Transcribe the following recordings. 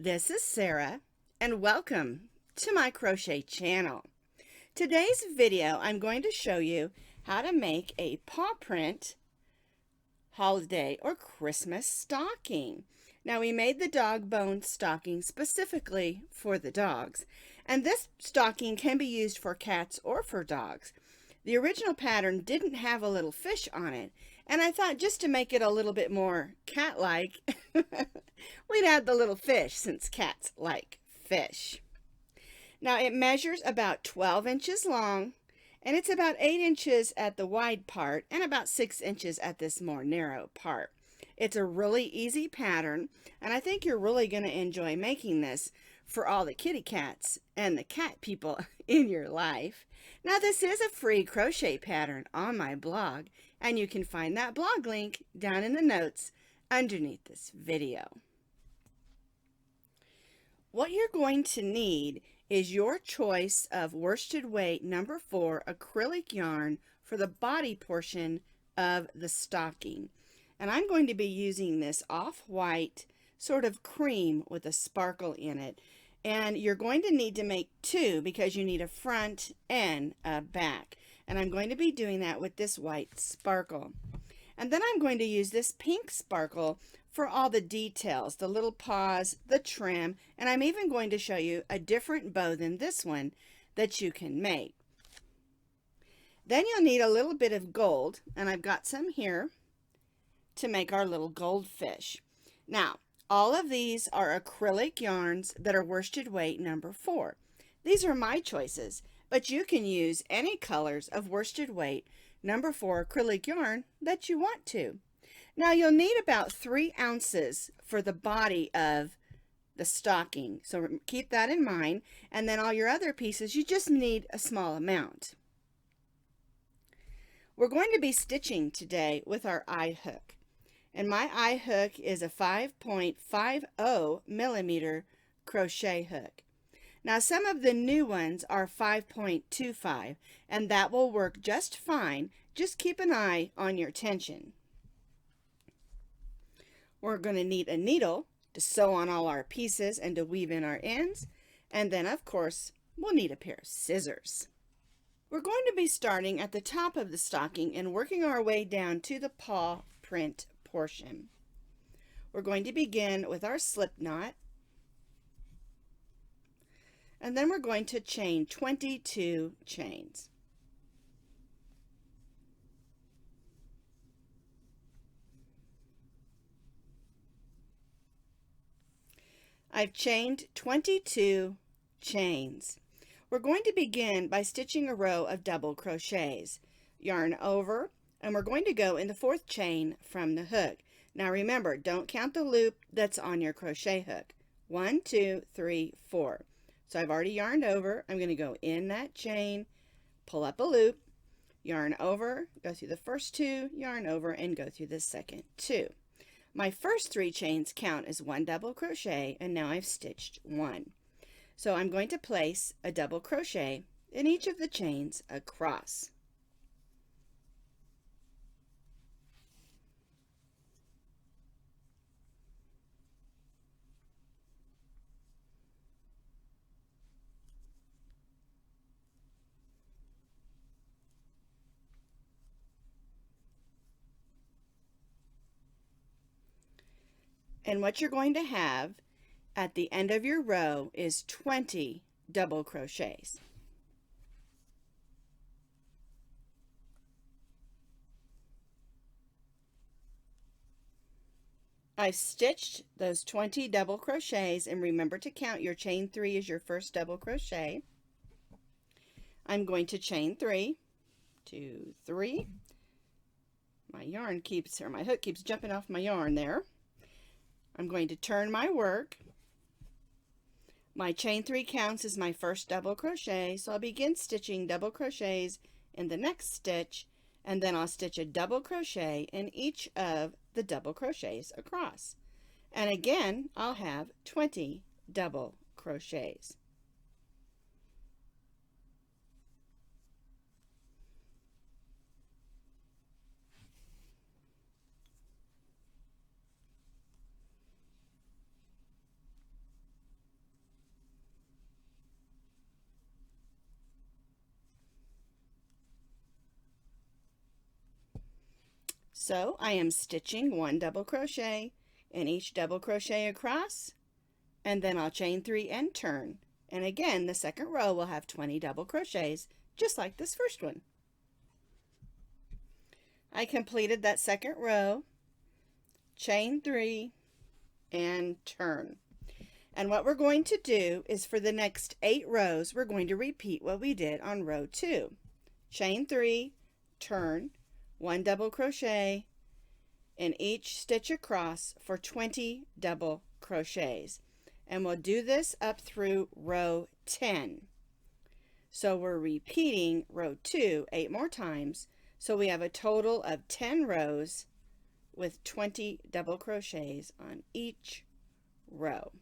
This is Sarah, and welcome to my crochet channel. Today's video, I'm going to show you how to make a paw print holiday or Christmas stocking. Now, we made the dog bone stocking specifically for the dogs, and this stocking can be used for cats or for dogs. The original pattern didn't have a little fish on it, and I thought just to make it a little bit more cat-like, we'd add the little fish since cats like fish. Now it measures about 12 inches long, and it's about 8 inches at the wide part and about 6 inches at this more narrow part. It's a really easy pattern, and I think you're really going to enjoy making this for all the kitty cats and the cat people in your life. Now this is a free crochet pattern on my blog, and you can find that blog link down in the notes underneath this video. What you're going to need is your choice of worsted weight number 4 acrylic yarn for the body portion of the stocking. And I'm going to be using this off-white sort of cream with a sparkle in it. And you're going to need to make 2 because you need a front and a back. And I'm going to be doing that with this white sparkle. And then I'm going to use this pink sparkle for all the details, the little paws, the trim, and I'm even going to show you a different bow than this one that you can make. Then you'll need a little bit of gold, and I've got some here to make our little goldfish. Now, all of these are acrylic yarns that are worsted weight number 4. These are my choices, but you can use any colors of worsted weight number 4 acrylic yarn that you want to. Now you'll need about 3 ounces for the body of the stocking, so keep that in mind, and then all your other pieces you just need a small amount. We're going to be stitching today with our eye hook, and my eye hook is a 5.50 millimeter crochet hook. Now some of the new ones are 5.25, and that will work just fine. Just keep an eye on your tension. We're going to need a needle to sew on all our pieces and to weave in our ends, and then of course we'll need a pair of scissors. We're going to be starting at the top of the stocking and working our way down to the paw print portion. We're going to begin with our slip knot, and then we're going to chain 22 chains. I've chained 22 chains. We're going to begin by stitching a row of double crochets. Yarn over, and we're going to go in the 4th chain from the hook. Now remember, don't count the loop that's on your crochet hook. 1, 2, 3, 4. So I've already yarned over. I'm going to go in that chain, pull up a loop, yarn over, go through the first 2, yarn over, and go through the second 2. My first 3 chains count as 1 double crochet, and now I've stitched 1. So I'm going to place a double crochet in each of the chains across. And what you're going to have at the end of your row is 20 double crochets. I've stitched those 20 double crochets, and remember to count your chain 3 as your first double crochet. I'm going to chain 3, 2, 3. My hook keeps jumping off my yarn there. I'm going to turn my work. My chain 3 counts as my first double crochet, so I'll begin stitching double crochets in the next stitch, and then I'll stitch a double crochet in each of the double crochets across. And again, I'll have 20 double crochets. So I am stitching 1 double crochet in each double crochet across, and then I'll chain 3 and turn. And again, the second row will have 20 double crochets, just like this first one. I completed that second row, chain 3, and turn. And what we're going to do is for the next 8 rows, we're going to repeat what we did on row 2. Chain 3, turn, 1 double crochet in each stitch across for 20 double crochets. And we'll do this up through row 10. So we're repeating row 2 8 more times. So we have a total of 10 rows with 20 double crochets on each row.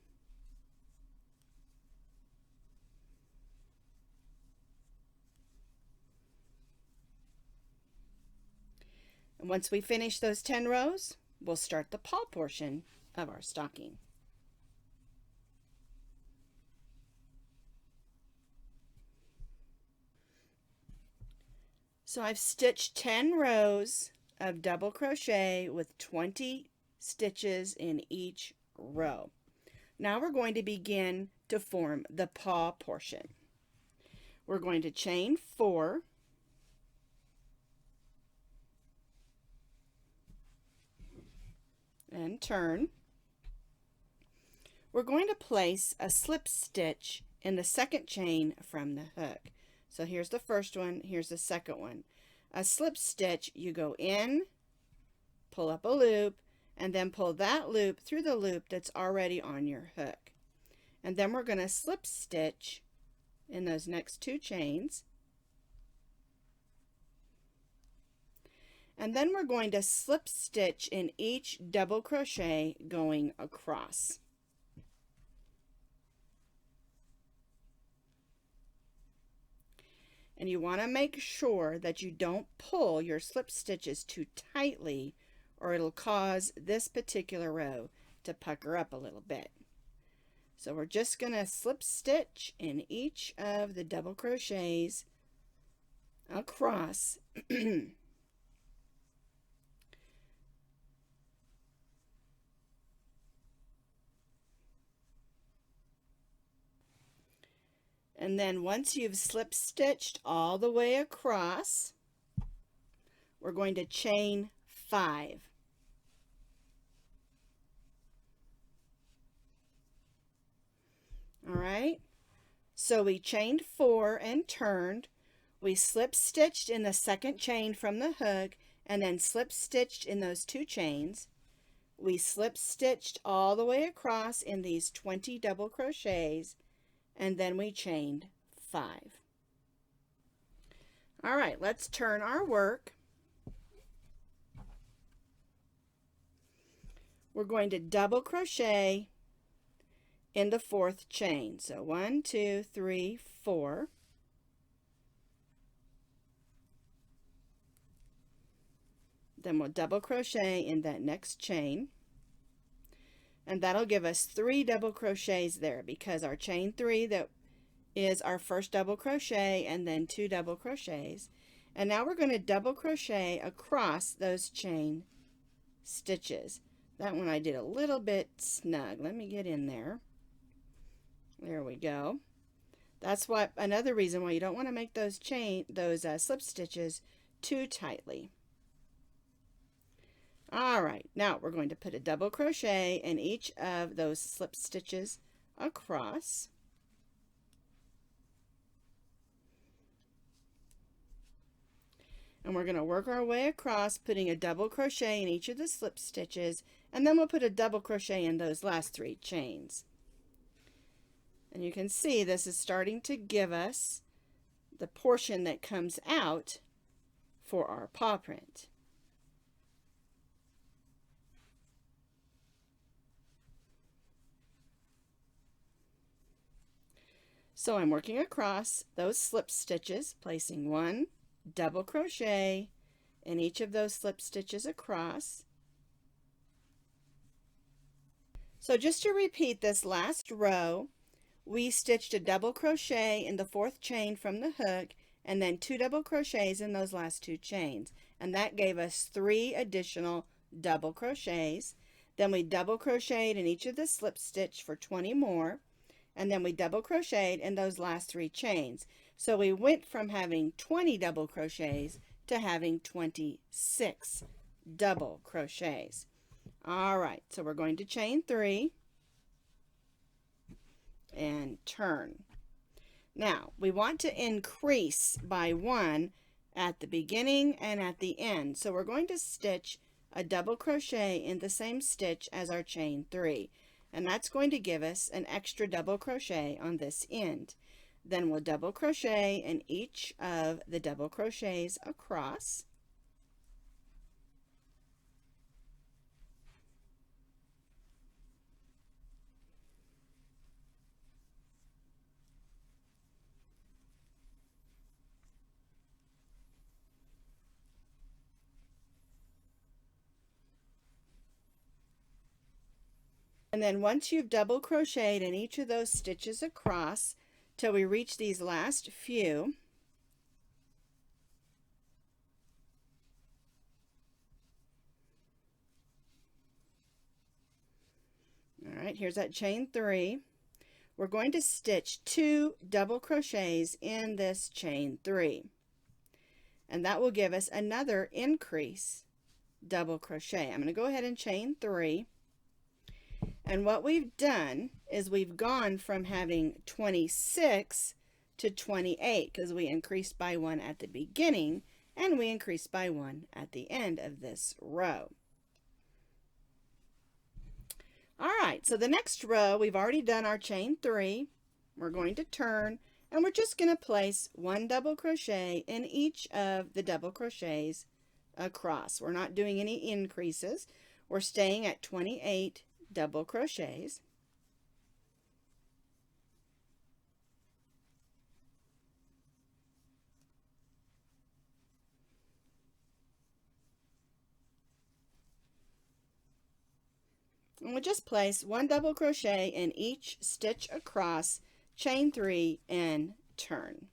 And once we finish those 10 rows, we'll start the paw portion of our stocking. So I've stitched 10 rows of double crochet with 20 stitches in each row. Now we're going to begin to form the paw portion. We're going to chain 4, and turn. We're going to place a slip stitch in the second chain from the hook. So here's the first one, here's the second one. A slip stitch, you go in, pull up a loop, and then pull that loop through the loop that's already on your hook. And then we're going to slip stitch in those next 2 chains. And then we're going to slip stitch in each double crochet going across. And you want to make sure that you don't pull your slip stitches too tightly, or it'll cause this particular row to pucker up a little bit. So we're just going to slip stitch in each of the double crochets across. And then once you've slip stitched all the way across, we're going to chain 5. All right, so we chained 4 and turned. We slip stitched in the second chain from the hook and then slip stitched in those 2 chains. We slip stitched all the way across in these 20 double crochets, and then we chained 5. All right, let's turn our work. We're going to double crochet in the 4th chain. So 1, 2, 3, 4. Then we'll double crochet in that next chain. And that'll give us 3 double crochets there, because our chain 3, that is our first double crochet, and then 2 double crochets. And now we're going to double crochet across those chain stitches. That one I did a little bit snug. Let me get in there. There we go. That's what another reason why you don't want to make those slip stitches too tightly. All right, now we're going to put a double crochet in each of those slip stitches across. And we're going to work our way across, putting a double crochet in each of the slip stitches, and then we'll put a double crochet in those last 3 chains. And you can see this is starting to give us the portion that comes out for our paw print. So I'm working across those slip stitches, placing 1 double crochet in each of those slip stitches across. So just to repeat this last row, we stitched a double crochet in the 4th chain from the hook, and then 2 double crochets in those last 2 chains. and that gave us 3 additional double crochets. Then we double crocheted in each of the slip stitch for 20 more, and then we double crocheted in those last 3 chains. So we went from having 20 double crochets to having 26 double crochets. All right, so we're going to chain 3 and turn. Now, we want to increase by 1 at the beginning and at the end. So we're going to stitch a double crochet in the same stitch as our chain 3. And that's going to give us an extra double crochet on this end. Then we'll double crochet in each of the double crochets across. And then once you've double crocheted in each of those stitches across till we reach these last few, all right, here's that chain 3. We're going to stitch 2 double crochets in this chain 3. And that will give us another increase double crochet. I'm going to go ahead and chain 3. And what we've done is we've gone from having 26 to 28 because we increased by 1 at the beginning and we increased by 1 at the end of this row. All right, so the next row, we've already done our chain 3. We're going to turn, and we're just going to place 1 double crochet in each of the double crochets across. We're not doing any increases. We're staying at 28 double crochets. And we'll just place 1 double crochet in each stitch across, chain 3, and turn.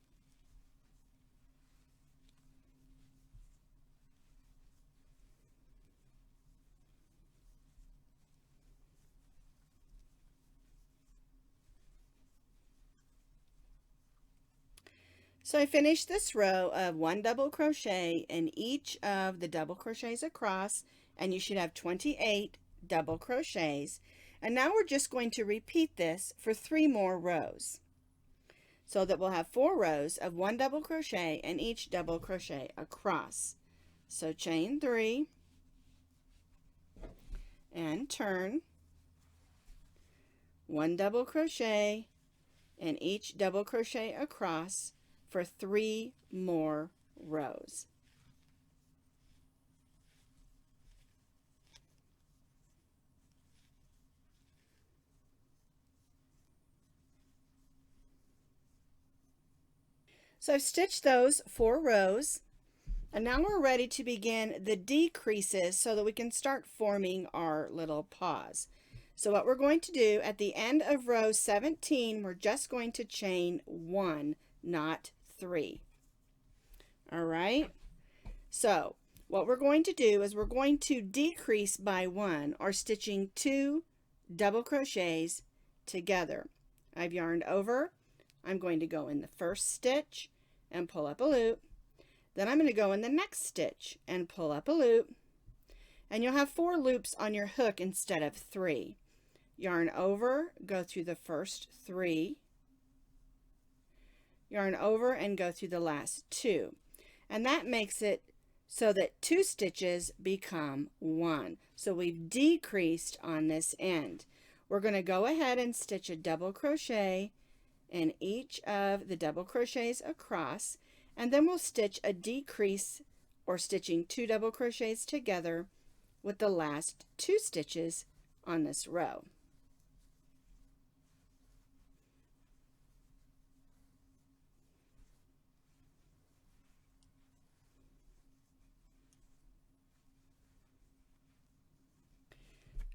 So I finished this row of 1 double crochet in each of the double crochets across, and you should have 28 double crochets. And now we're just going to repeat this for 3 more rows, so that we'll have 4 rows of 1 double crochet in each double crochet across. So chain 3 and turn, 1 double crochet in each double crochet across for 3 more rows. So I've stitched those 4 rows, and now we're ready to begin the decreases so that we can start forming our little paws. So what we're going to do at the end of row 17, we're just going to chain 1, not 3. All right, so what we're going to do is we're going to decrease by 1, or stitching 2 double crochets together. I've yarned over. I'm going to go in the first stitch and pull up a loop. Then I'm going to go in the next stitch and pull up a loop, and you'll have 4 loops on your hook instead of 3. Yarn over, go through the first 3, yarn over and go through the last 2, and that makes it so that 2 stitches become 1. So we've decreased on this end. We're going to go ahead and stitch a double crochet in each of the double crochets across, and then we'll stitch a decrease, or stitching 2 double crochets together with the last 2 stitches on this row.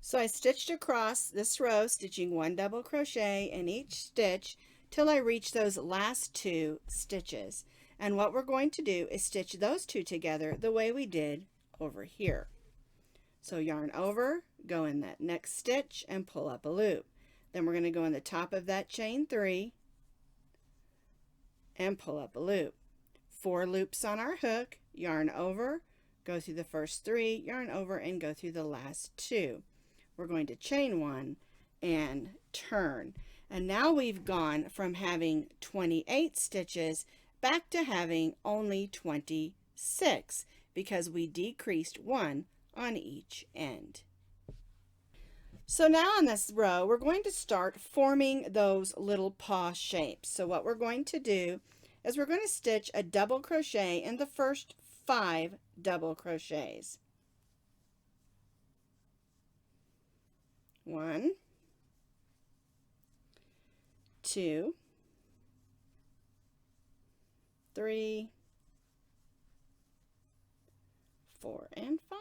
So I stitched across this row, stitching 1 double crochet in each stitch till I reach those last 2 stitches. And what we're going to do is stitch those two together the way we did over here. So yarn over, go in that next stitch and pull up a loop. Then we're going to go in the top of that chain 3 and pull up a loop. 4 loops on our hook, yarn over, go through the first 3, yarn over, and go through the last 2. We're going to chain 1 and turn. And now we've gone from having 28 stitches back to having only 26 because we decreased 1 on each end. So now on this row, we're going to start forming those little paw shapes. So what we're going to do is we're going to stitch a double crochet in the first 5 double crochets. 1, 2, 3, 4, and 5.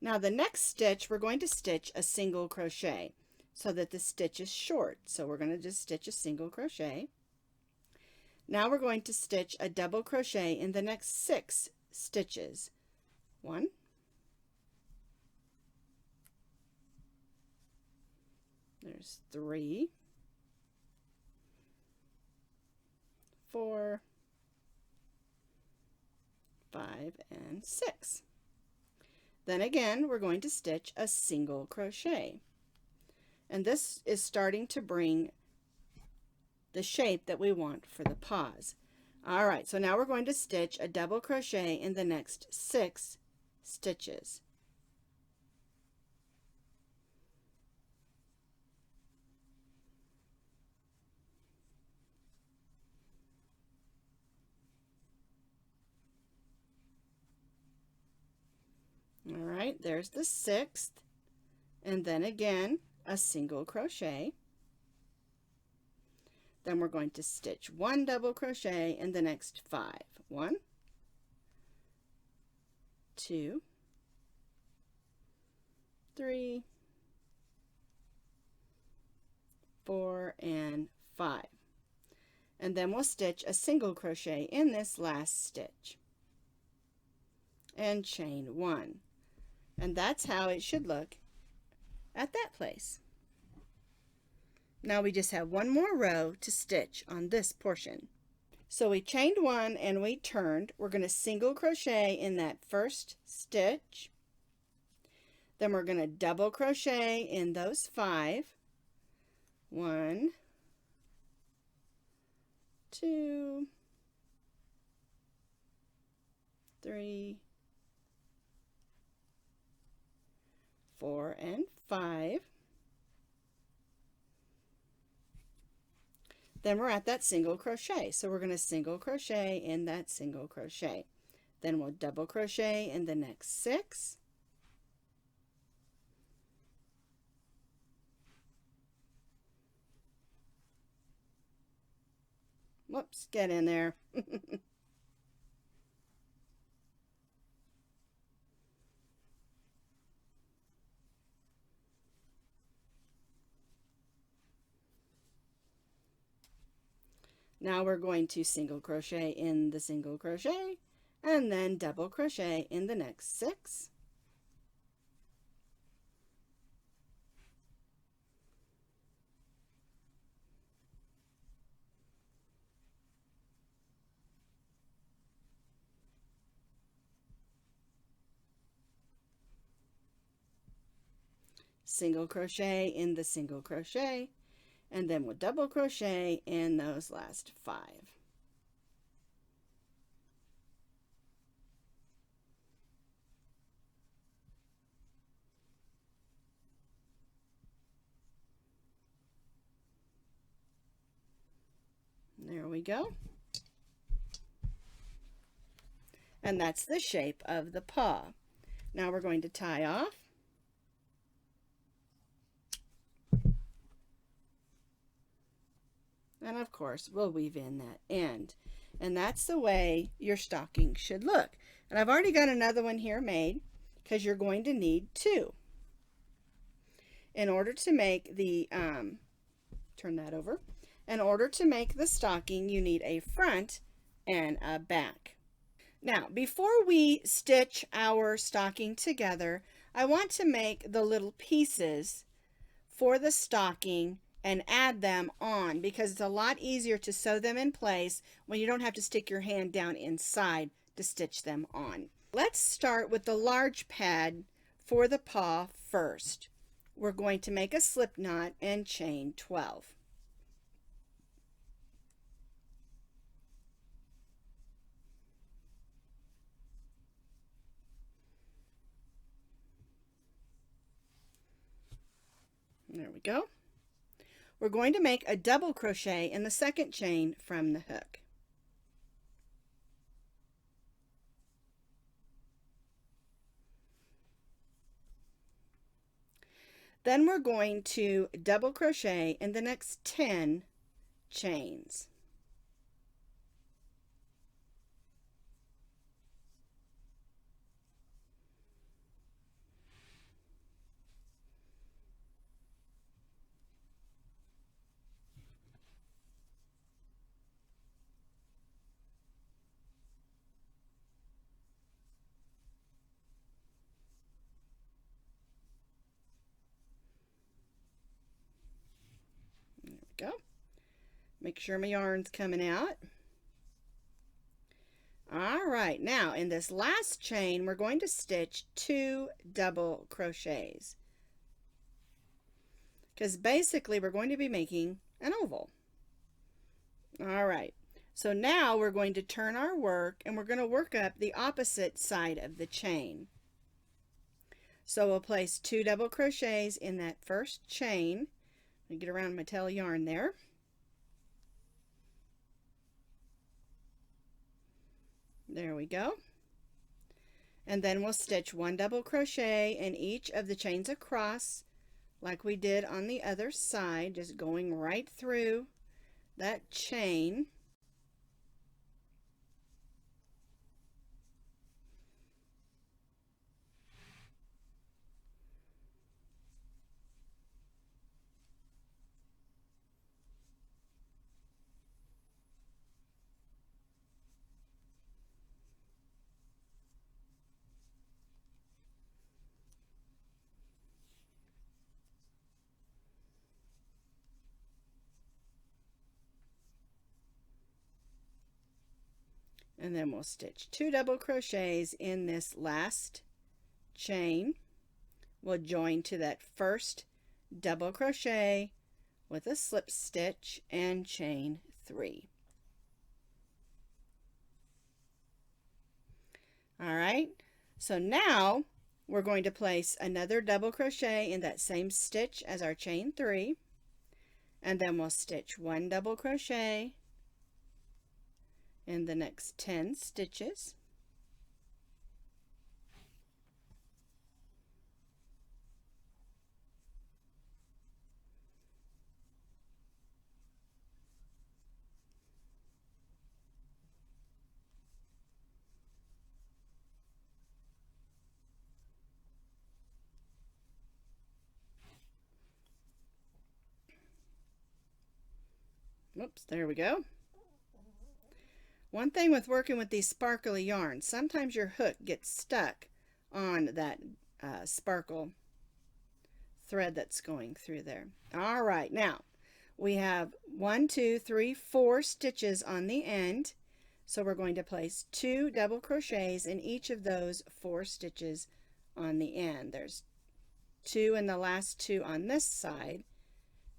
Now the next stitch, we're going to stitch a single crochet so that the stitch is short. So we're going to just stitch a single crochet. Now we're going to stitch a double crochet in the next 6 stitches. 1, 3, 4, 5, and 6. Then again, we're going to stitch a single crochet. And this is starting to bring the shape that we want for the paws. All right, so now we're going to stitch a double crochet in the next 6 stitches. All right, there's the 6th, and then again a single crochet. Then we're going to stitch 1 double crochet in the next 5. 1, 2, 3, 4, and 5. And then we'll stitch a single crochet in this last stitch and chain 1. And that's how it should look at that place. Now we just have one more row to stitch on this portion. So we chained 1 and we turned. We're going to single crochet in that first stitch. Then we're going to double crochet in those 5. 1, 2, 3, 4, and 5. Then we're at that single crochet. So we're going to single crochet in that single crochet. Then we'll double crochet in the next 6. Whoops, get in there. Now we're going to single crochet in the single crochet and then double crochet in the next 6. Single crochet in the single crochet, and then we'll double crochet in those last 5. There we go. And that's the shape of the paw. Now we're going to tie off. And of course, we'll weave in that end. And that's the way your stocking should look. And I've already got another one here made because you're going to need 2. In order to make the, turn that over. In order to make the stocking, you need a front and a back. Now, before we stitch our stocking together, I want to make the little pieces for the stocking and add them on because it's a lot easier to sew them in place when you don't have to stick your hand down inside to stitch them on. Let's start with the large pad for the paw first. We're going to make a slip knot and chain 12. There we go. We're going to make a double crochet in the second chain from the hook. Then we're going to double crochet in the next 10 chains. There we go. Make sure my yarn's coming out. All right, now in this last chain, we're going to stitch 2 double crochets because basically we're going to be making an oval. All right, so now we're going to turn our work and we're going to work up the opposite side of the chain. So we'll place 2 double crochets in that first chain. Let me get around my tail yarn there. There we go. And then we'll stitch 1 double crochet in each of the chains across like we did on the other side, just going right through that chain. And then we'll stitch 2 double crochets in this last chain. We'll join to that first double crochet with a slip stitch and chain 3. All right, so now we're going to place another double crochet in that same stitch as our chain 3, and then we'll stitch 1 double crochet in the next 10 stitches. Whoops, there we go. One thing with working with these sparkly yarns, sometimes your hook gets stuck on that sparkle thread that's going through there. All right, now we have 1, 2, 3, 4 stitches on the end. So we're going to place 2 double crochets in each of those 4 stitches on the end. There's 2 in the last 2 on this side,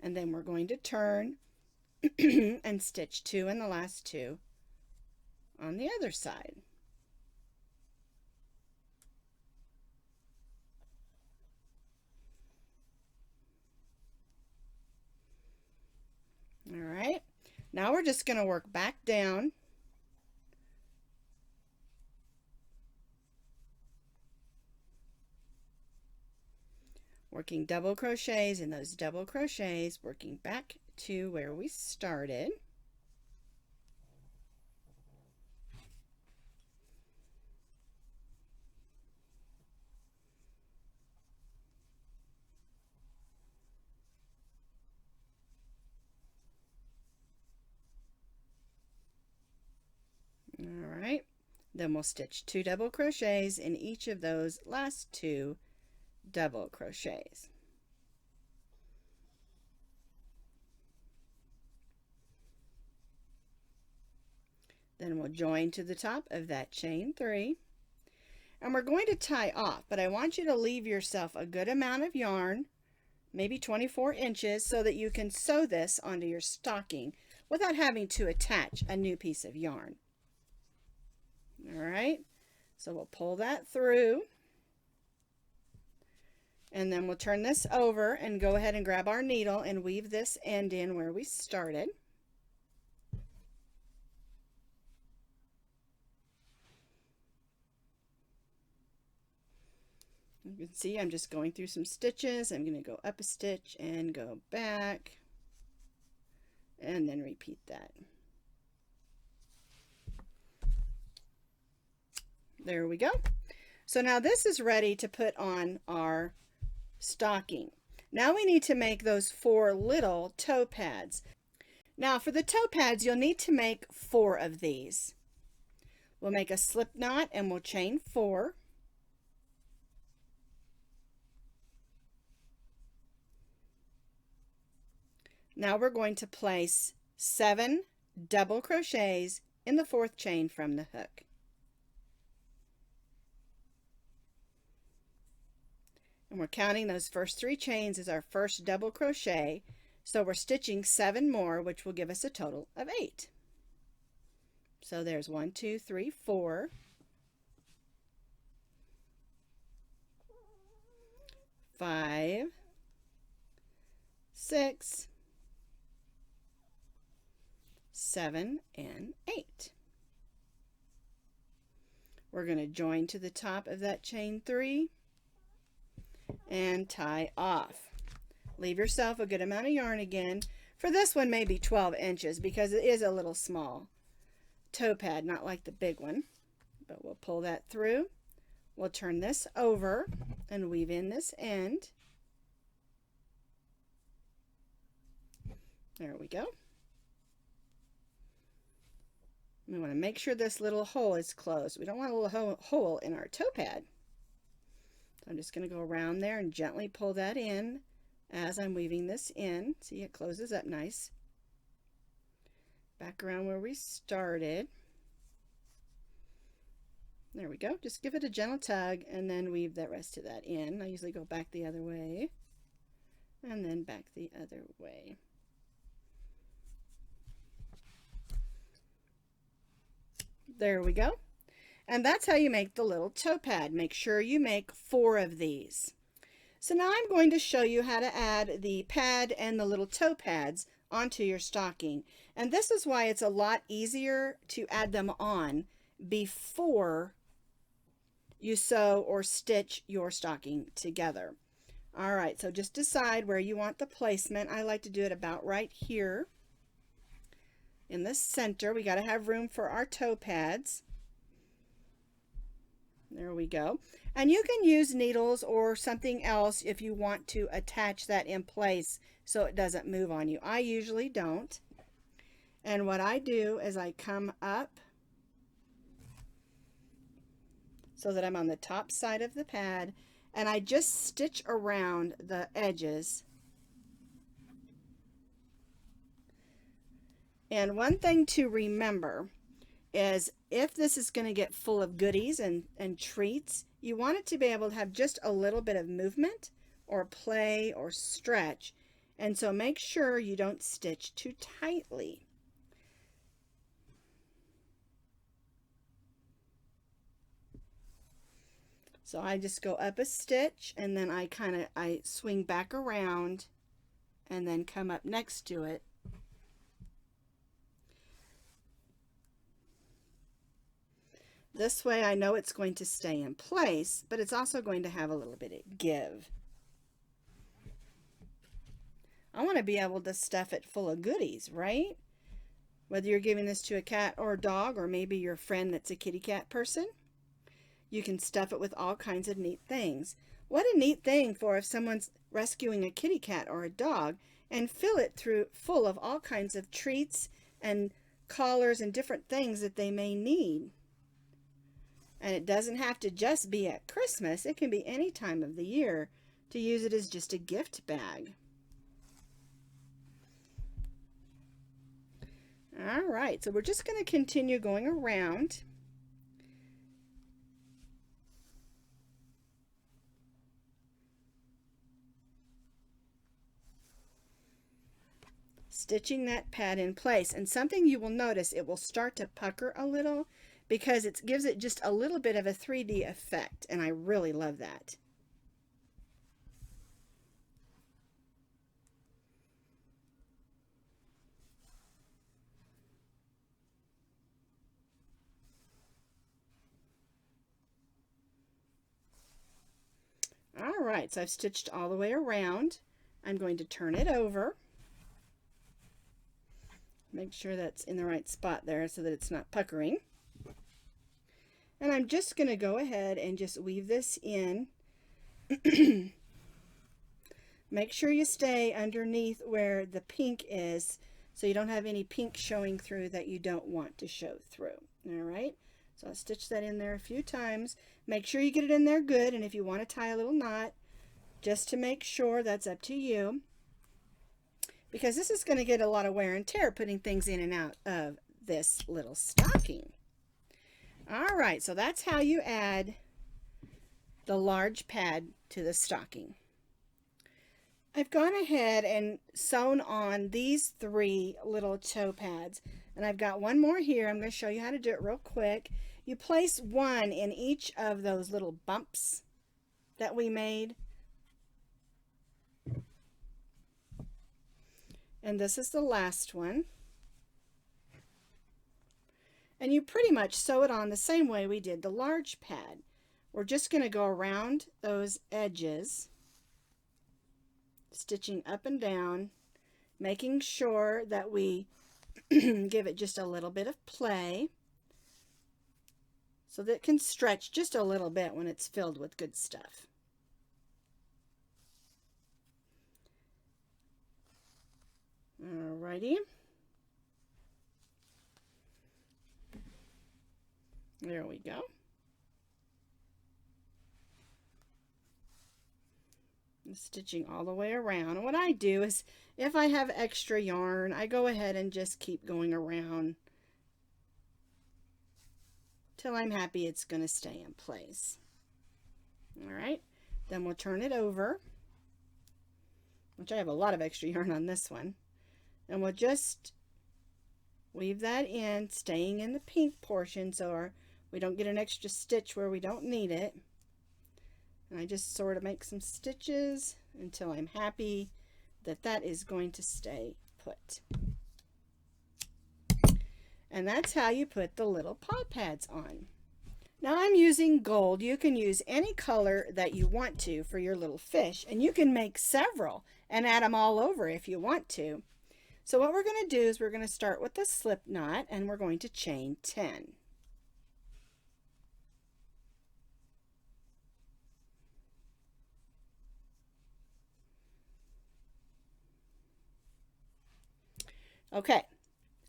and then we're going to turn and stitch 2 in the last 2 on the other side. All right, now we're just going to work back down working double crochets in those double crochets, working back to where we started. Then we'll stitch 2 double crochets in each of those last 2 double crochets. Then we'll join to the top of that chain 3. And we're going to tie off, but I want you to leave yourself a good amount of yarn, maybe 24 inches, so that you can sew this onto your stocking without having to attach a new piece of yarn. All right, so we'll pull that through. And then we'll turn this over and go ahead and grab our needle and weave this end in where we started. You can see I'm just going through some stitches. I'm going to go up a stitch and go back and then repeat that. There we go. So now this is ready to put on our stocking. Now we need to make those 4 little toe pads. Now for the toe pads, you'll need to make 4 of these. We'll make a slip knot and we'll chain 4. Now we're going to place 7 double crochets in the 4th chain from the hook. And we're counting those first 3 chains as our first double crochet. So we're stitching 7 more, which will give us a total of 8. So there's 1, 2, 3, 4. 5, 6, 7, and 8. We're going to join to the top of that chain 3 and tie off. Leave yourself a good amount of yarn again. For this one, maybe 12 inches because it is a little small toe pad, not like the big one. But we'll pull that through. We'll turn this over and weave in this end. There we go. We want to make sure this little hole is closed. We don't want a little hole in our toe pad. So I'm just going to go around there and gently pull that in as I'm weaving this in. See, it closes up nice. Back around where we started. There we go. Just give it a gentle tug and then weave the rest of that in. I usually go back the other way and then back the other way. There we go. And that's how you make the little toe pad. Make sure you make 4 of these. So now I'm going to show you how to add the pad and the little toe pads onto your stocking. And this is why it's a lot easier to add them on before you sew or stitch your stocking together. All right, so just decide where you want the placement. I like to do it about right here in the center. We got to have room for our toe pads. There we go. And you can use needles or something else if you want to attach that in place so it doesn't move on you. I usually don't. And what I do is I come up so that I'm on the top side of the pad, and I just stitch around the edges. And one thing to remember is if this is going to get full of goodies and treats, you want it to be able to have just a little bit of movement or play or stretch. And so make sure you don't stitch too tightly. So I just go up a stitch and then I swing back around and then come up next to it. This way I know it's going to stay in place, but it's also going to have a little bit of give. I want to be able to stuff it full of goodies, right? Whether you're giving this to a cat or a dog, or maybe your friend that's a kitty cat person, you can stuff it with all kinds of neat things. What a neat thing for if someone's rescuing a kitty cat or a dog and fill it full of all kinds of treats and collars and different things that they may need. And it doesn't have to just be at Christmas. It can be any time of the year to use it as just a gift bag. All right, so we're just going to continue going around. Stitching that pad in place. And something you will notice, it will start to pucker a little because it gives it just a little bit of a 3D effect, and I really love that. All right, so I've stitched all the way around. I'm going to turn it over. Make sure that's in the right spot there so that it's not puckering. And I'm just going to go ahead and just weave this in. Make sure you stay underneath where the pink is so you don't have any pink showing through that you don't want to show through. All right, so I'll stitch that in there a few times. Make sure you get it in there good, and if you want to tie a little knot, just to make sure, that's up to you, because this is going to get a lot of wear and tear putting things in and out of this little stocking. All right, so that's how you add the large pad to the stocking. I've gone ahead and sewn on these 3 little toe pads, and I've got one more here. I'm going to show you how to do it real quick. You place one in each of those little bumps that we made. And this is the last one. And you pretty much sew it on the same way we did the large pad. We're just going to go around those edges, stitching up and down, making sure that we give it just a little bit of play so that it can stretch just a little bit when it's filled with good stuff. Alrighty. There we go. I'm stitching all the way around. And what I do is, if I have extra yarn, I go ahead and just keep going around till I'm happy it's going to stay in place. Alright, then we'll turn it over, which I have a lot of extra yarn on this one, and we'll just weave that in, staying in the pink portion so we don't get an extra stitch where we don't need it. And I just sort of make some stitches until I'm happy that that is going to stay put. And that's how you put the little paw pads on. Now I'm using gold. You can use any color that you want to for your little fish, and you can make several and add them all over if you want to. So what we're going to do is we're going to start with the slip knot, and we're going to chain 10. Okay,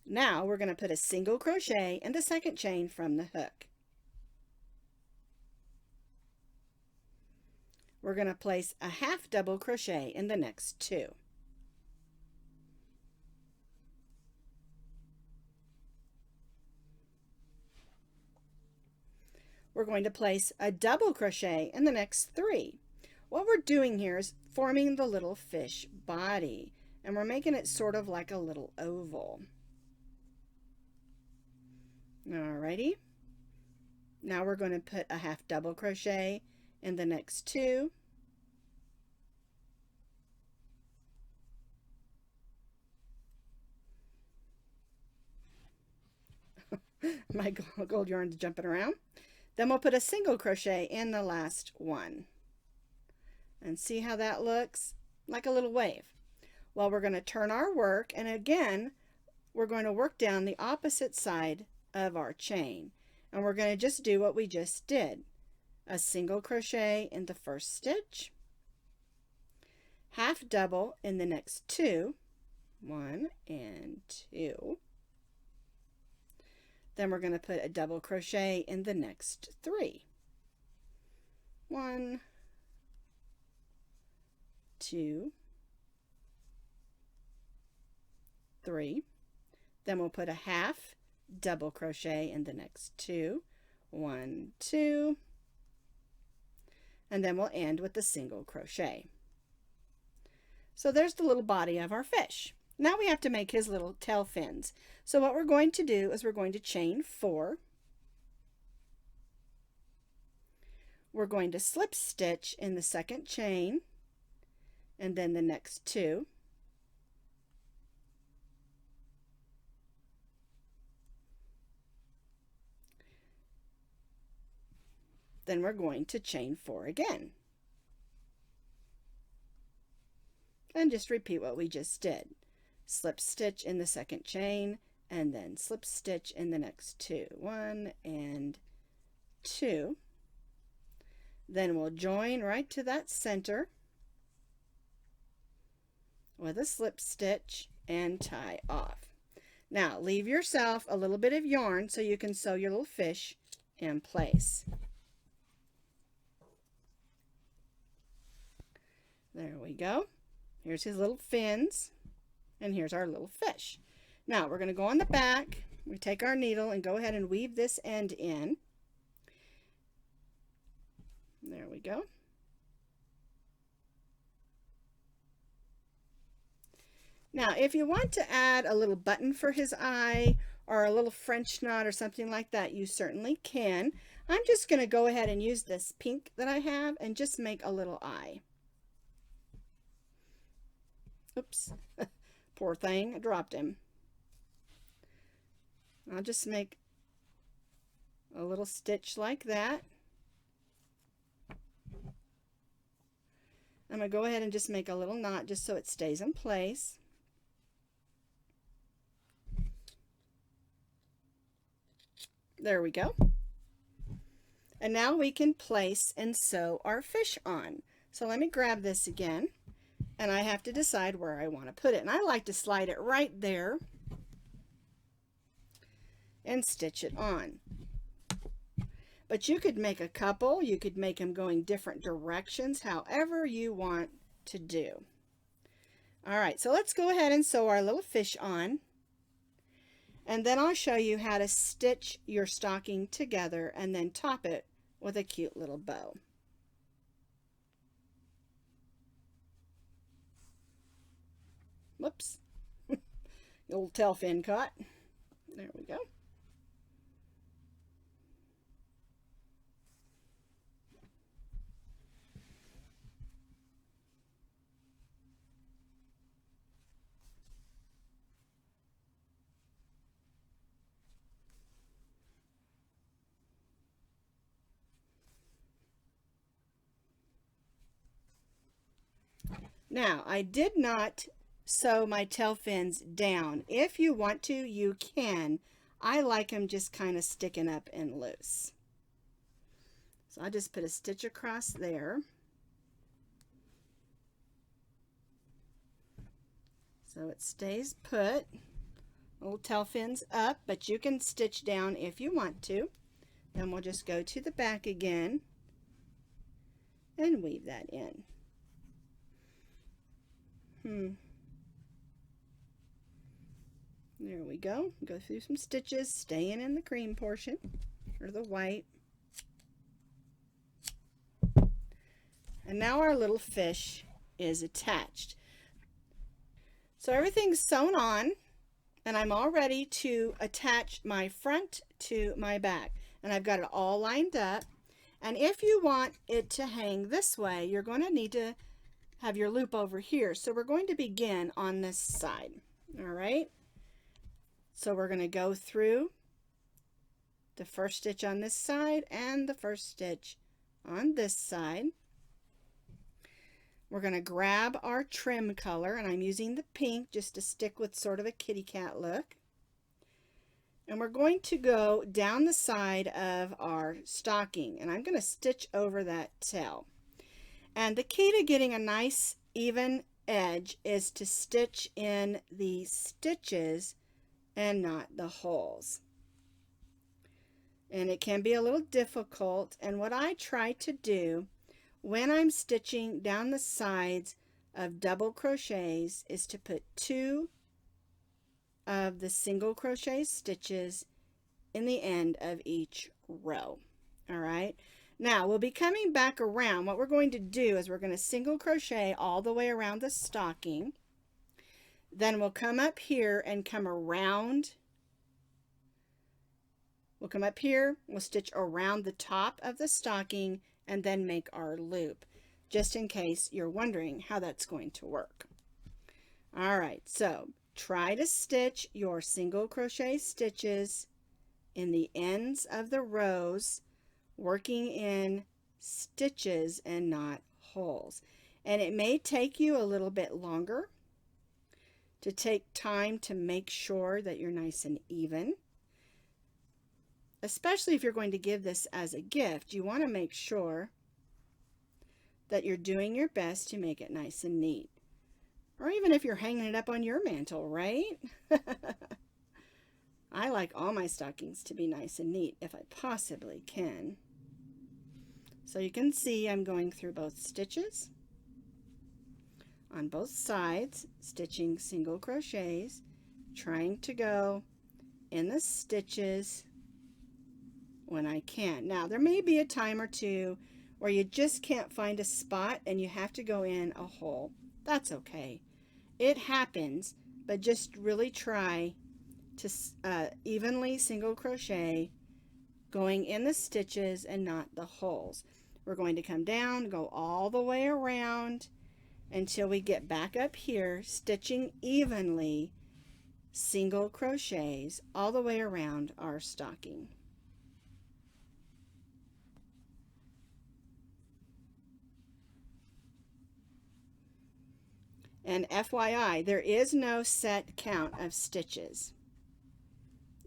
now we're going to put a single crochet in the second chain from the hook. We're going to place a half double crochet in the next 2. We're going to place a double crochet in the next 3. What we're doing here is forming the little fish body, and we're making it sort of like a little oval. Alrighty. Now we're going to put a half double crochet in the next 2. My gold yarn's jumping around. Then we'll put a single crochet in the last one. And see how that looks? Like a little wave. Well, we're going to turn our work, and again, we're going to work down the opposite side of our chain. And we're going to just do what we just did. A single crochet in the first stitch, half double in the next 2, 1 and 2, Then we're going to put a double crochet in the next 3. 1, 2, 3. Then we'll put a half double crochet in the next 2. 1, 2. And then we'll end with a single crochet. So there's the little body of our fish. Now we have to make his little tail fins. So what we're going to do is we're going to chain 4. We're going to slip stitch in the second chain and then the next 2. Then we're going to chain 4 again. And just repeat what we just did. Slip stitch in the second chain and then slip stitch in the next 2. 1 and 2. Then we'll join right to that center with a slip stitch and tie off. Now leave yourself a little bit of yarn so you can sew your little fish in place. There we go. Here's his little fins, and here's our little fish. Now we're going to go on the back. We take our needle and go ahead and weave this end in. There we go. Now if you want to add a little button for his eye or a little French knot or something like that, you certainly can. I'm just going to go ahead and use this pink that I have and just make a little eye. Oops, poor thing, I dropped him. I'll just make a little stitch like that. I'm going to go ahead and just make a little knot just so it stays in place. There we go. And now we can place and sew our fish on. So let me grab this again. And I have to decide where I want to put it. And I like to slide it right there and stitch it on. But you could make a couple. You could make them going different directions, however you want to do. All right, so let's go ahead and sew our little fish on. And then I'll show you how to stitch your stocking together and then top it with a cute little bow. Whoops, the old tail fin caught. There we go. Now, I did not sew my tail fins down. If you want to, you can. I like them just kind of sticking up and loose. So I'll just put a stitch across there. So it stays put. Little tail fins up, but you can stitch down if you want to. Then we'll just go to the back again and weave that in. There we go. Go through some stitches, staying in the cream portion, or the white. And now our little fish is attached. So everything's sewn on, and I'm all ready to attach my front to my back. And I've got it all lined up. And if you want it to hang this way, you're going to need to have your loop over here. So we're going to begin on this side. All right. So we're going to go through the first stitch on this side and the first stitch on this side. We're going to grab our trim color, and I'm using the pink just to stick with sort of a kitty cat look. And we're going to go down the side of our stocking, and I'm going to stitch over that tail. And the key to getting a nice even edge is to stitch in the stitches and not the holes. and it can be a little difficult. And what I try to do when I'm stitching down the sides of double crochets is to put 2 of the single crochet stitches in the end of each row. All right, now we'll be coming back around. What we're going to do is we're going to single crochet all the way around the stocking. Then we'll come up here and come around. We'll come up here, we'll stitch around the top of the stocking and then make our loop, just in case you're wondering how that's going to work. All right, so try to stitch your single crochet stitches in the ends of the rows, working in stitches and not holes. And it may take you a little bit longer to take time to make sure that you're nice and even. Especially if you're going to give this as a gift, you want to make sure that you're doing your best to make it nice and neat. Or even if you're hanging it up on your mantle, right? I like all my stockings to be nice and neat if I possibly can. So you can see I'm going through both stitches on both sides, stitching single crochets, trying to go in the stitches when I can. Now there may be a time or two where you just can't find a spot and you have to go in a hole. That's okay. It happens, but just really try to evenly single crochet going in the stitches and not the holes. We're going to come down, go all the way around until we get back up here, stitching evenly single crochets all the way around our stocking. And FYI, there is no set count of stitches.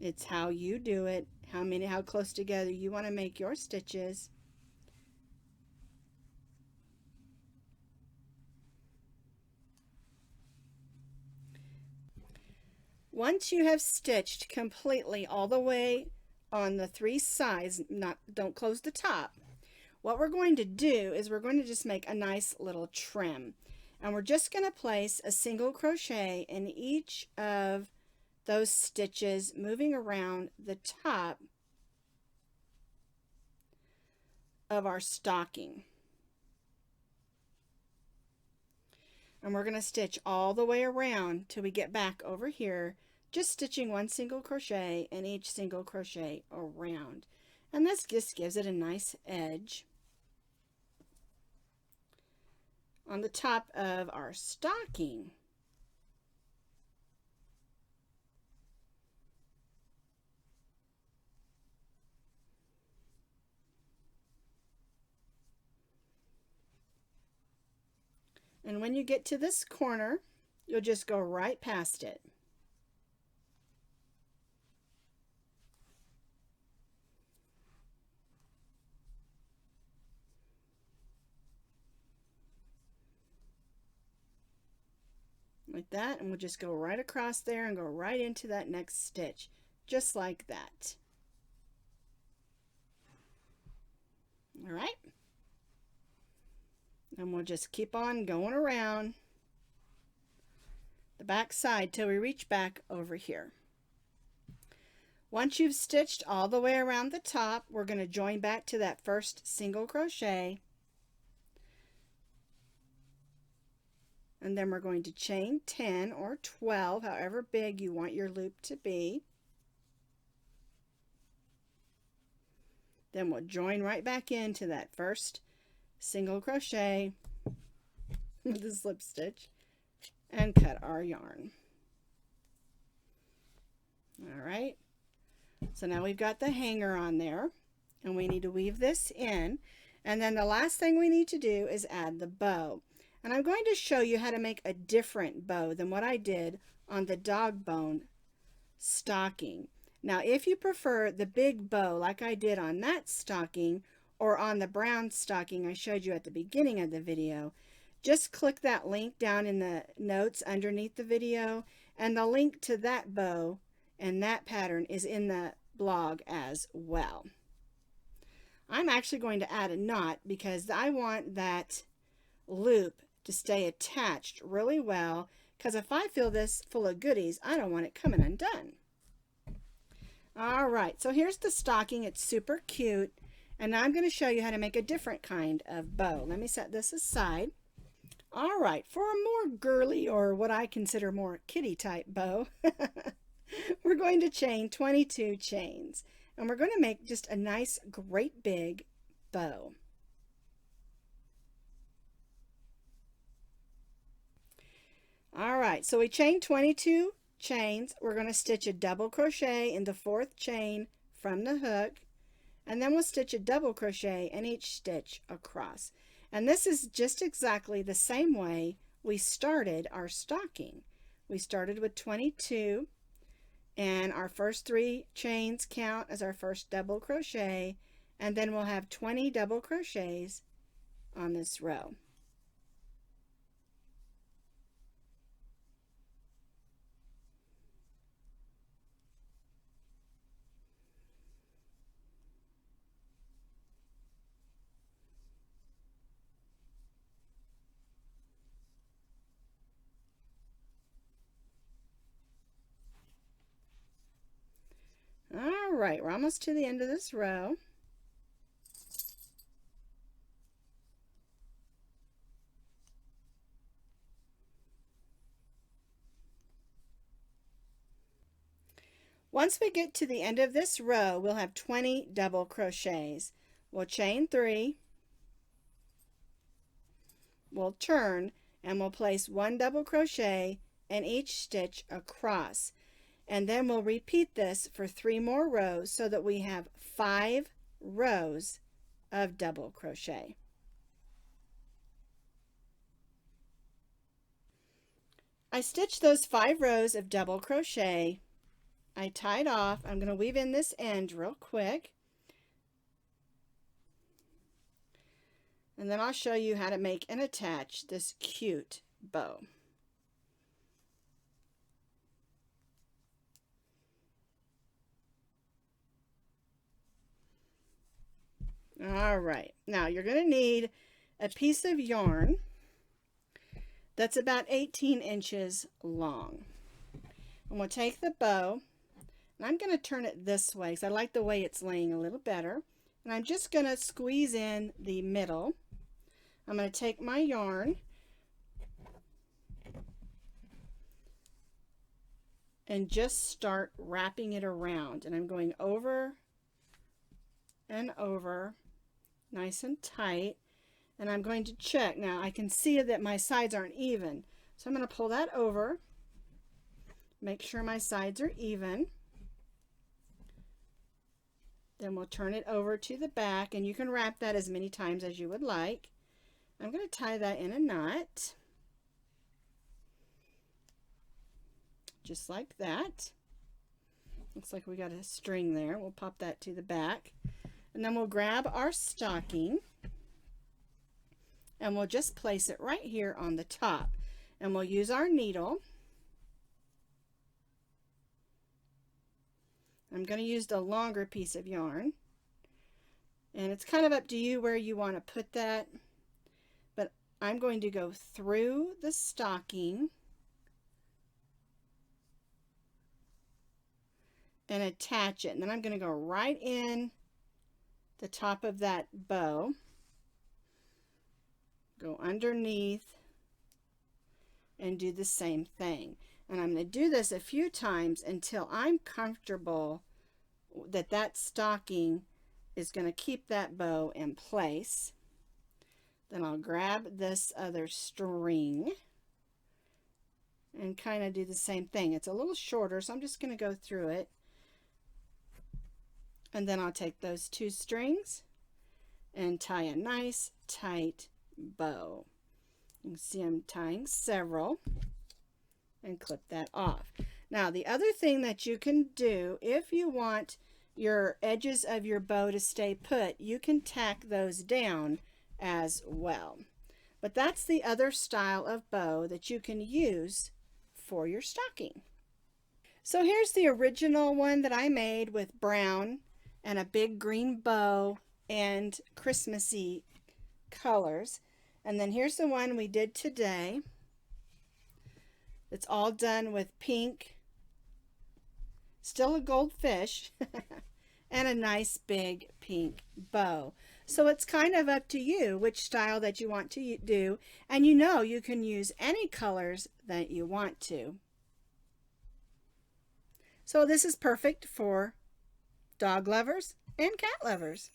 It's how you do it, how close together you want to make your stitches. Once you have stitched completely all the way on the 3 sides, don't close the top, what we're going to do is we're going to just make a nice little trim. And we're just going to place a single crochet in each of those stitches, moving around the top of our stocking. And we're going to stitch all the way around till we get back over here, just stitching 1 single crochet in each single crochet around. And this just gives it a nice edge on the top of our stocking. And when you get to this corner, you'll just go right past it. Like that, and we'll just go right across there and go right into that next stitch, just like that. All right, and we'll just keep on going around the back side till we reach back over here. Once you've stitched all the way around the top, we're going to join back to that first single crochet, and then we're going to chain 10 or 12, however big you want your loop to be. Then we'll join right back into that first single crochet with the slip stitch and cut our yarn. All right, so now we've got the hanger on there, and we need to weave this in, and then the last thing we need to do is add the bow. And I'm going to show you how to make a different bow than what I did on the dog bone stocking. Now, if you prefer the big bow like I did on that stocking or on the brown stocking I showed you at the beginning of the video, just click that link down in the notes underneath the video, and the link to that bow and that pattern is in the blog as well. I'm actually going to add a knot because I want that loop to stay attached really well, because if I fill this full of goodies, I don't want it coming undone. All right, so here's the stocking. It's super cute, and now I'm going to show you how to make a different kind of bow. Let me set this aside. All right, for a more girly, or what I consider more kitty type bow, we're going to chain 22 chains, and we're going to make just a nice, great big bow. All right, so we chained 22 chains. We're going to stitch a double crochet in the 4th chain from the hook, and then we'll stitch a double crochet in each stitch across. And this is just exactly the same way we started our stocking. We started with 22, and our first 3 chains count as our first double crochet, and then we'll have 20 double crochets on this row. All right, we're almost to the end of this row. Once we get to the end of this row, we'll have 20 double crochets. We'll chain 3, we'll turn, and we'll place 1 double crochet in each stitch across. And then we'll repeat this for 3 more rows so that we have 5 rows of double crochet. I stitched those 5 rows of double crochet. I tied off. I'm going to weave in this end real quick, and then I'll show you how to make and attach this cute bow. All right, now you're going to need a piece of yarn that's about 18 inches long. And we'll take the bow, and I'm going to turn it this way because I like the way it's laying a little better. And I'm just going to squeeze in the middle. I'm going to take my yarn and just start wrapping it around. And I'm going over and over, nice and tight. And I'm going to check. Now I can see that my sides aren't even, so I'm going to pull that over, make sure my sides are even. Then we'll turn it over to the back, and you can wrap that as many times as you would like. I'm going to tie that in a knot, just like that. Looks like we got a string there. We'll pop that to the back, and then we'll grab our stocking, and we'll just place it right here on the top, and we'll use our needle. I'm going to use the longer piece of yarn, and it's kind of up to you where you want to put that, but I'm going to go through the stocking and attach it, and then I'm going to go right in the top of that bow, go underneath, and do the same thing. And I'm going to do this a few times until I'm comfortable that that stocking is going to keep that bow in place. Then I'll grab this other string and kind of do the same thing. It's a little shorter, so I'm just going to go through it. And then I'll take those 2 strings and tie a nice tight bow. You can see I'm tying several, and clip that off. Now the other thing that you can do, if you want your edges of your bow to stay put, you can tack those down as well. But that's the other style of bow that you can use for your stocking. So here's the original one that I made with brown and a big green bow and Christmassy colors. And then here's the one we did today. It's all done with pink, still a goldfish, and a nice big pink bow. So it's kind of up to you which style that you want to do, and you know you can use any colors that you want to. So this is perfect for dog lovers and cat lovers.